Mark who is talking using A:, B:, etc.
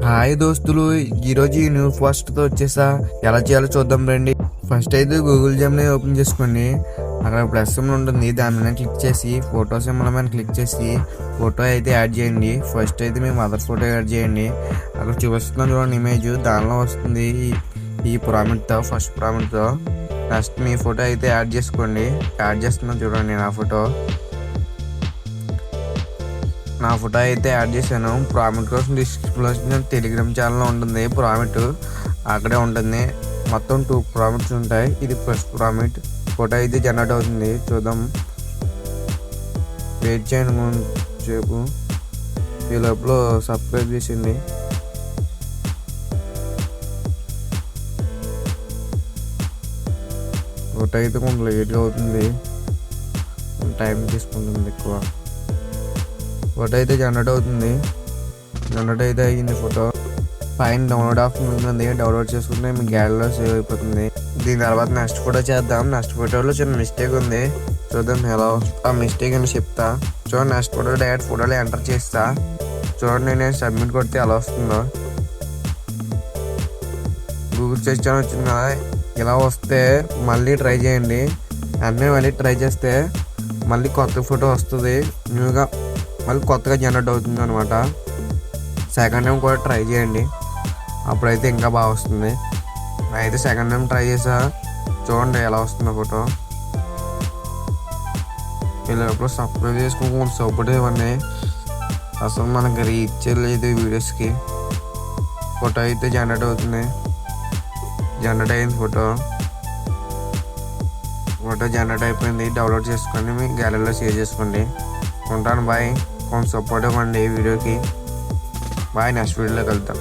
A: Hi దోస్తులు, ఈరోజు ఈ న్యూ ఫాస్ట్తో వచ్చేసా. ఎలా చేయాలో చూద్దాం రండి. ఫస్ట్ అయితే గూగుల్ జెమినీ ఓపెన్ చేసుకోండి. అక్కడ ప్లస్ సింబల్ ఉంటుంది, దాని మీద క్లిక్ చేసి ఫోటో సింబల్ మీద క్లిక్ చేసి ఫోటో అయితే యాడ్ చేయండి. ఫస్ట్ అయితే మీ మదర్ ఫోటో యాడ్ చేయండి. అక్కడ చూపిస్తున్న చూడండి ఇమేజ్, దానిలో వస్తుంది ఈ ప్రామిట్తో, ఫస్ట్ ప్రామిట్తో. నెక్స్ట్ మీ ఫోటో అయితే యాడ్ చేసుకోండి. యాడ్ చేస్తున్నాను చూడండి, నా ఫోటో అయితే యాడ్ చేశాను. ప్రామిట్ కోసం డిస్క్రిప్షన్లో టెలిగ్రామ్ ఛానల్లో ఉంటుంది ప్రామిట్, అక్కడే ఉంటుంది. మొత్తం 2 ప్రామిట్స్ ఉంటాయి. ఇది ఫస్ట్ ప్రామిట్. ఫోటో అయితే జనరేట్ అవుతుంది, చూద్దాం. వెయిట్ చేయండి సేపు. ఈ లోపల సబ్స్క్రైబ్ చేసింది. ఫోటో అయితే కొంచెం లేట్గా అవుతుంది, టైం తీసుకుంటుంది ఎక్కువ. ఫోటో అయితే జనరేట్ అవుతుంది. జనరేట్ అయితే అయ్యింది ఫోటో. పైన డౌన్లోడ్ ఆప్షన్ ఉంటుంది, డౌన్లోడ్ చేసుకుంటే మీ గ్యాలరీలో సేవ్ అయిపోతుంది. దీని తర్వాత నెక్స్ట్ ఫోటో చేద్దాం. నెక్స్ట్ ఫోటోలో చిన్న మిస్టేక్ ఉంది, చూద్దాం ఎలా. ఆ మిస్టేక్ అని చెప్తా చూడండి. నెక్స్ట్ ఫోటో డైరెక్ట్ ఫోటోలో ఎంటర్ చేస్తా. చూడండి, నేను సబ్మిట్ కొడితే ఎలా వస్తుందో. గూగుల్ సెర్చ్ అని వచ్చింది కదా, ఇలా వస్తే మళ్ళీ ట్రై చేయండి. వెంటనే మళ్ళీ ట్రై చేస్తే మళ్ళీ కొత్త ఫోటో వస్తుంది, న్యూగా మళ్ళీ కొత్తగా జనరేట్ అవుతుంది అనమాట. సెకండ్ టైం కూడా ట్రై చేయండి, అప్పుడైతే ఇంకా బాగా వస్తుంది. అయితే సెకండ్ టైం ట్రై చేసా, చూడండి ఎలా వస్తుందో ఫోటో. ఇలా ఎప్పుడు సబ్స్క్రైబ్ చేసుకుని కొంచెం సపోర్ట్ ఇవ్వండి. అసలు మనకి రీచ్ లేదు వీడియోస్కి. ఫోటో అయితే జనరేట్ అవుతుంది. జనరేట్ అయింది ఫోటో జనరేట్ అయిపోయింది. డౌన్లోడ్ చేసుకోండి, మీ గ్యాలరీలో సేవ్ చేసుకోండి. ఉంటాను, బాయ్. కొంచెం సపోర్ట్ ఇవ్వండి వీడియోకి. బాయ్, నెక్స్ట్ వీడియోలో కలుద్దాం.